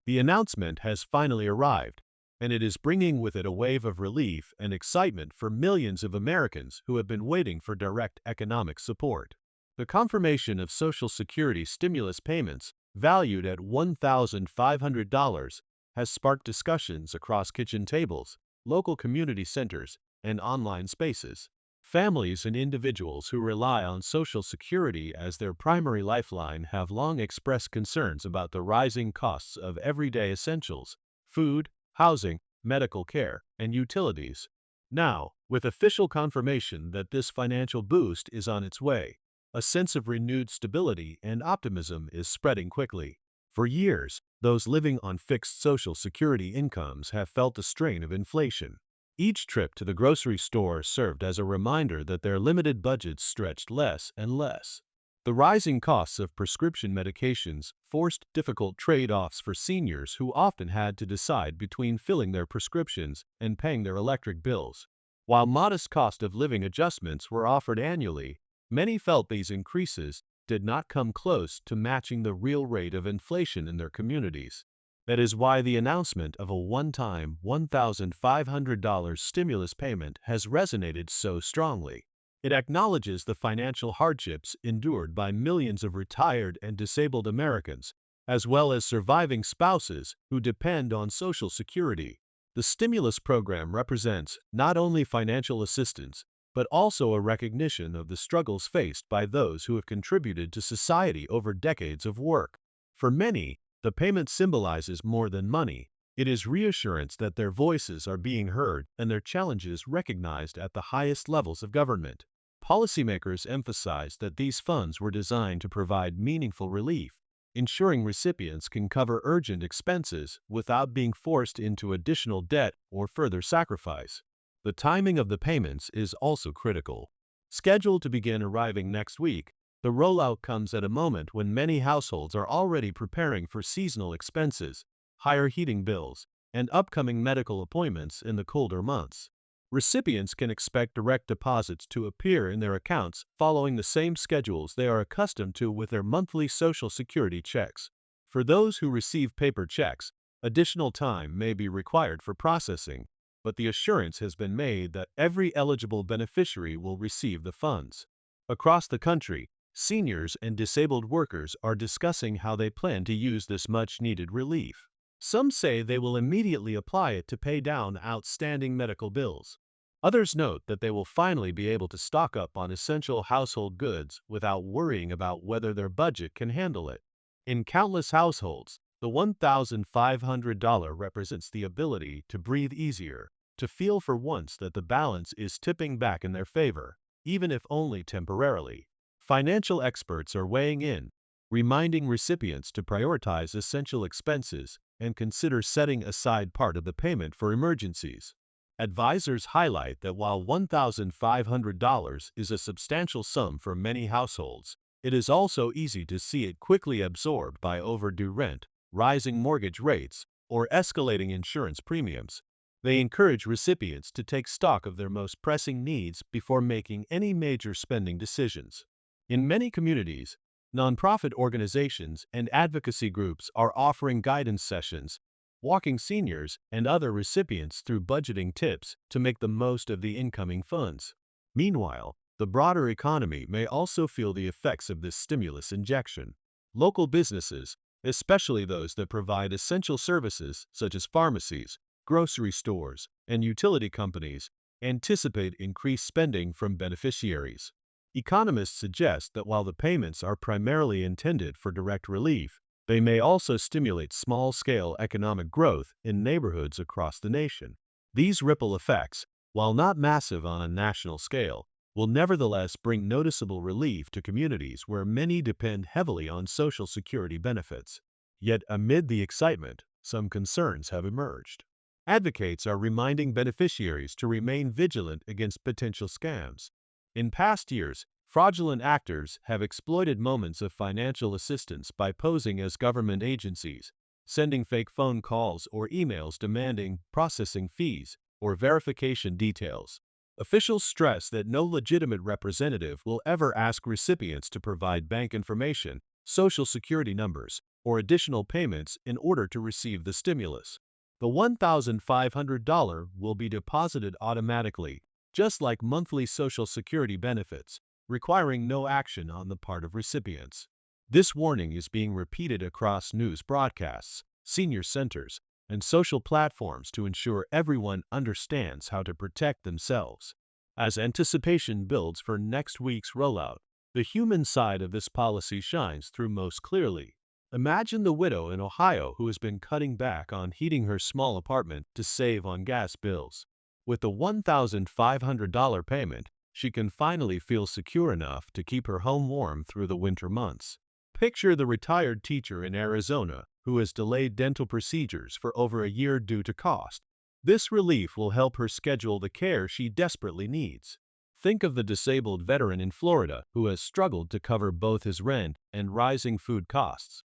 The announcement has finally arrived, and it is bringing with it a wave of relief and excitement for millions of Americans who have been waiting for direct economic support. The confirmation of Social Security stimulus payments, valued at $1,500, has sparked discussions across kitchen tables, local community centers, and online spaces. Families and individuals who rely on Social Security as their primary lifeline have long expressed concerns about the rising costs of everyday essentials, food, housing, medical care, and utilities. Now, with official confirmation that this financial boost is on its way, a sense of renewed stability and optimism is spreading quickly. For years, those living on fixed Social Security incomes have felt the strain of inflation. Each trip to the grocery store served as a reminder that their limited budgets stretched less and less. The rising costs of prescription medications forced difficult trade-offs for seniors who often had to decide between filling their prescriptions and paying their electric bills. While modest cost of living adjustments were offered annually, many felt these increases did not come close to matching the real rate of inflation in their communities. That is why the announcement of a one-time $1,500 stimulus payment has resonated so strongly. It acknowledges the financial hardships endured by millions of retired and disabled Americans, as well as surviving spouses who depend on Social Security. The stimulus program represents not only financial assistance, but also a recognition of the struggles faced by those who have contributed to society over decades of work. For many, the payment symbolizes more than money. It is reassurance that their voices are being heard and their challenges recognized at the highest levels of government. Policymakers emphasize that these funds were designed to provide meaningful relief, ensuring recipients can cover urgent expenses without being forced into additional debt or further sacrifice. The timing of the payments is also critical. Scheduled to begin arriving next week, the rollout comes at a moment when many households are already preparing for seasonal expenses, higher heating bills, and upcoming medical appointments in the colder months. Recipients can expect direct deposits to appear in their accounts following the same schedules they are accustomed to with their monthly Social Security checks. For those who receive paper checks, additional time may be required for processing, but the assurance has been made that every eligible beneficiary will receive the funds. Across the country, seniors and disabled workers are discussing how they plan to use this much-needed relief. Some say they will immediately apply it to pay down outstanding medical bills. Others note that they will finally be able to stock up on essential household goods without worrying about whether their budget can handle it. In countless households, the $1,500 represents the ability to breathe easier, to feel for once that the balance is tipping back in their favor, even if only temporarily. Financial experts are weighing in, reminding recipients to prioritize essential expenses and consider setting aside part of the payment for emergencies. Advisors highlight that while $1,500 is a substantial sum for many households, it is also easy to see it quickly absorbed by overdue rent, rising mortgage rates, or escalating insurance premiums. They encourage recipients to take stock of their most pressing needs before making any major spending decisions. In many communities, nonprofit organizations and advocacy groups are offering guidance sessions, walking seniors and other recipients through budgeting tips to make the most of the incoming funds. Meanwhile, the broader economy may also feel the effects of this stimulus injection. Local businesses, especially those that provide essential services such as pharmacies, grocery stores, and utility companies, anticipate increased spending from beneficiaries. Economists suggest that while the payments are primarily intended for direct relief, they may also stimulate small-scale economic growth in neighborhoods across the nation. These ripple effects, while not massive on a national scale, will nevertheless bring noticeable relief to communities where many depend heavily on Social Security benefits. Yet amid the excitement, some concerns have emerged. Advocates are reminding beneficiaries to remain vigilant against potential scams. In past years, fraudulent actors have exploited moments of financial assistance by posing as government agencies, sending fake phone calls or emails demanding processing fees or verification details. Officials stress that no legitimate representative will ever ask recipients to provide bank information, Social Security numbers, or additional payments in order to receive the stimulus. The $1,500 will be deposited automatically, just like monthly Social Security benefits, requiring no action on the part of recipients. This warning is being repeated across news broadcasts, senior centers, and social platforms to ensure everyone understands how to protect themselves. As anticipation builds for next week's rollout, the human side of this policy shines through most clearly. Imagine the widow in Ohio who has been cutting back on heating her small apartment to save on gas bills. With the $1,500 payment, she can finally feel secure enough to keep her home warm through the winter months. Picture the retired teacher in Arizona who has delayed dental procedures for over a year due to cost. This relief will help her schedule the care she desperately needs. Think of the disabled veteran in Florida who has struggled to cover both his rent and rising food costs.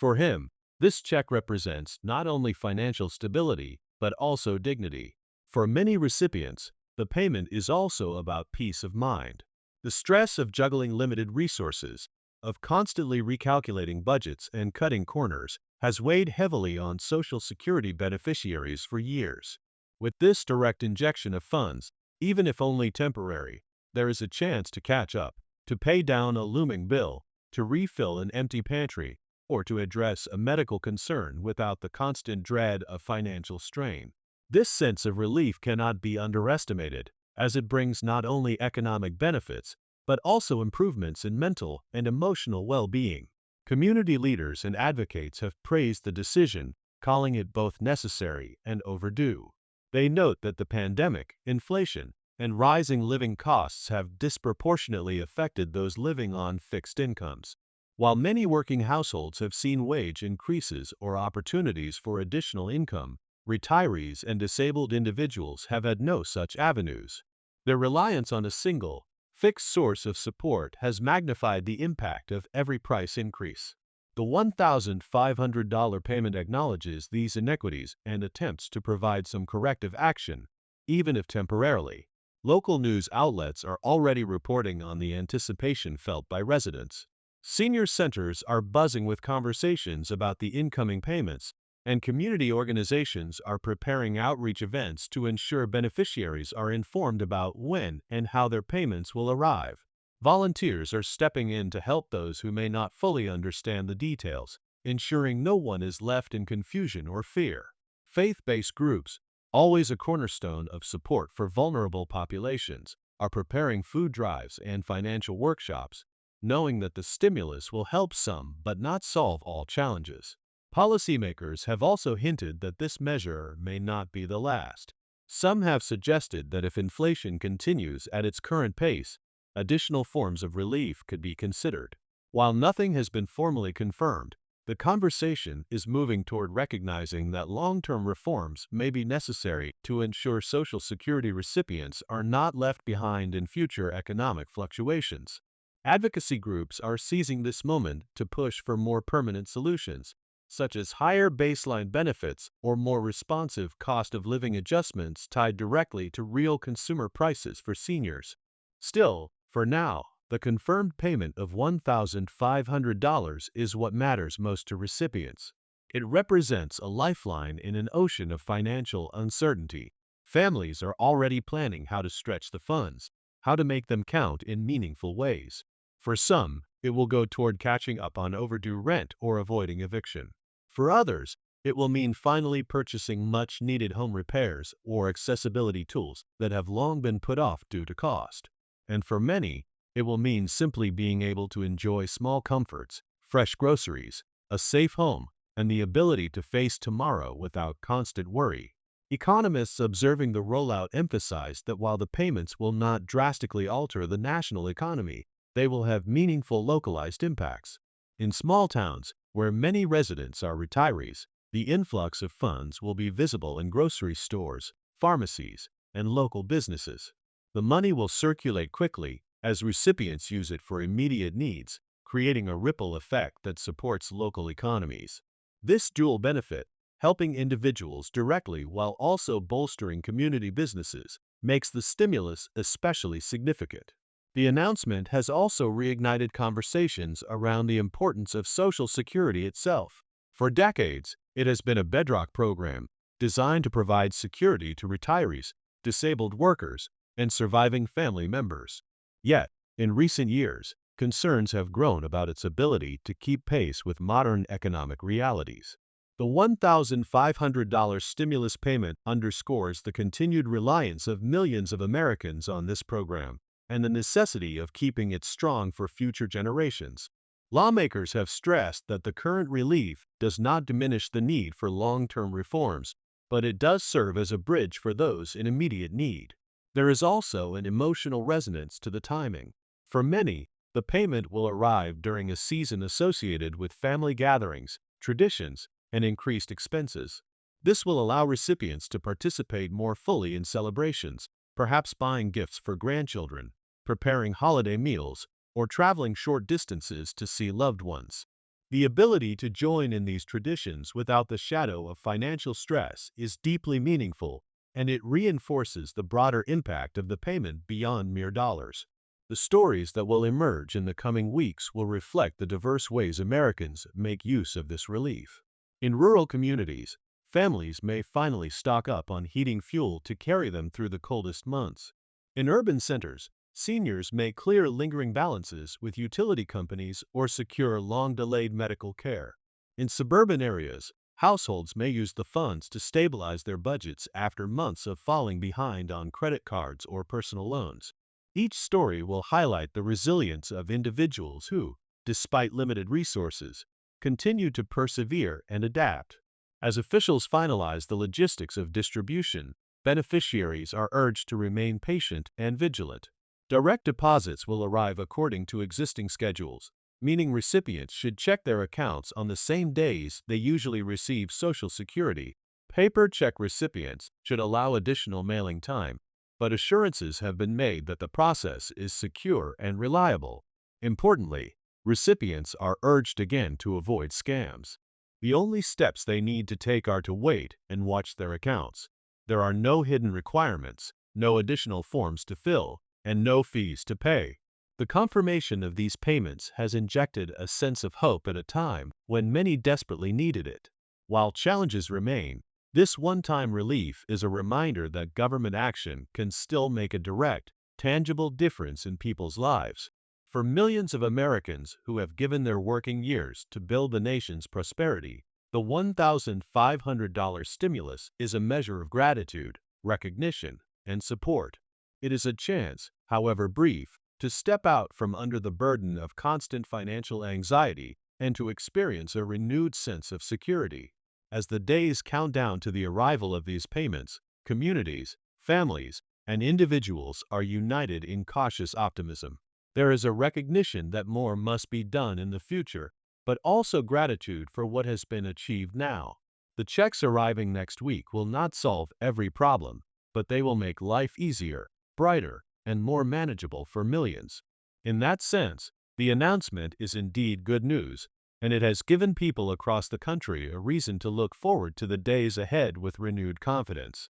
For him, this check represents not only financial stability, but also dignity. For many recipients, the payment is also about peace of mind. The stress of juggling limited resources, of constantly recalculating budgets and cutting corners, has weighed heavily on Social Security beneficiaries for years. With this direct injection of funds, even if only temporary, there is a chance to catch up, to pay down a looming bill, to refill an empty pantry, or to address a medical concern without the constant dread of financial strain. This sense of relief cannot be underestimated, as it brings not only economic benefits, but also improvements in mental and emotional well-being. Community leaders and advocates have praised the decision, calling it both necessary and overdue. They note that the pandemic, inflation, and rising living costs have disproportionately affected those living on fixed incomes. While many working households have seen wage increases or opportunities for additional income, retirees and disabled individuals have had no such avenues. Their reliance on a single, fixed source of support has magnified the impact of every price increase. The $1,500 payment acknowledges these inequities and attempts to provide some corrective action, even if temporarily. Local news outlets are already reporting on the anticipation felt by residents. Senior centers are buzzing with conversations about the incoming payments, and community organizations are preparing outreach events to ensure beneficiaries are informed about when and how their payments will arrive. Volunteers are stepping in to help those who may not fully understand the details, ensuring no one is left in confusion or fear. Faith-based groups, always a cornerstone of support for vulnerable populations, are preparing food drives and financial workshops, knowing that the stimulus will help some but not solve all challenges. Policymakers have also hinted that this measure may not be the last. Some have suggested that if inflation continues at its current pace, additional forms of relief could be considered. While nothing has been formally confirmed, the conversation is moving toward recognizing that long-term reforms may be necessary to ensure Social Security recipients are not left behind in future economic fluctuations. Advocacy groups are seizing this moment to push for more permanent solutions, such as higher baseline benefits or more responsive cost of living adjustments tied directly to real consumer prices for seniors. Still, for now, the confirmed payment of $1,500 is what matters most to recipients. It represents a lifeline in an ocean of financial uncertainty. Families are already planning how to stretch the funds, how to make them count in meaningful ways. For some, it will go toward catching up on overdue rent or avoiding eviction. For others, it will mean finally purchasing much-needed home repairs or accessibility tools that have long been put off due to cost. And for many, it will mean simply being able to enjoy small comforts, fresh groceries, a safe home, and the ability to face tomorrow without constant worry. Economists observing the rollout emphasize that while the payments will not drastically alter the national economy, they will have meaningful localized impacts. In small towns, where many residents are retirees, the influx of funds will be visible in grocery stores, pharmacies, and local businesses. The money will circulate quickly as recipients use it for immediate needs, creating a ripple effect that supports local economies. This dual benefit, helping individuals directly while also bolstering community businesses, makes the stimulus especially significant. The announcement has also reignited conversations around the importance of Social Security itself. For decades, it has been a bedrock program designed to provide security to retirees, disabled workers, and surviving family members. Yet, in recent years, concerns have grown about its ability to keep pace with modern economic realities. The $1,500 stimulus payment underscores the continued reliance of millions of Americans on this program and the necessity of keeping it strong for future generations. Lawmakers have stressed that the current relief does not diminish the need for long-term reforms, but it does serve as a bridge for those in immediate need. There is also an emotional resonance to the timing. For many, the payment will arrive during a season associated with family gatherings, traditions, and increased expenses. This will allow recipients to participate more fully in celebrations, perhaps buying gifts for grandchildren, preparing holiday meals, or traveling short distances to see loved ones. The ability to join in these traditions without the shadow of financial stress is deeply meaningful, and it reinforces the broader impact of the payment beyond mere dollars. The stories that will emerge in the coming weeks will reflect the diverse ways Americans make use of this relief. In rural communities, families may finally stock up on heating fuel to carry them through the coldest months. In urban centers, seniors may clear lingering balances with utility companies or secure long-delayed medical care. In suburban areas, households may use the funds to stabilize their budgets after months of falling behind on credit cards or personal loans. Each story will highlight the resilience of individuals who, despite limited resources, continue to persevere and adapt. As officials finalize the logistics of distribution, beneficiaries are urged to remain patient and vigilant. Direct deposits will arrive according to existing schedules, meaning recipients should check their accounts on the same days they usually receive Social Security. Paper check recipients should allow additional mailing time, but assurances have been made that the process is secure and reliable. Importantly, recipients are urged again to avoid scams. The only steps they need to take are to wait and watch their accounts. There are no hidden requirements, no additional forms to fill, and no fees to pay. The confirmation of these payments has injected a sense of hope at a time when many desperately needed it. While challenges remain, this one-time relief is a reminder that government action can still make a direct, tangible difference in people's lives. For millions of Americans who have given their working years to build the nation's prosperity, the $1,500 stimulus is a measure of gratitude, recognition, and support. It is a chance, however brief, to step out from under the burden of constant financial anxiety and to experience a renewed sense of security. As the days count down to the arrival of these payments, communities, families, and individuals are united in cautious optimism. There is a recognition that more must be done in the future, but also gratitude for what has been achieved now. The checks arriving next week will not solve every problem, but they will make life easier, brighter, and more manageable for millions. In that sense, the announcement is indeed good news, and it has given people across the country a reason to look forward to the days ahead with renewed confidence.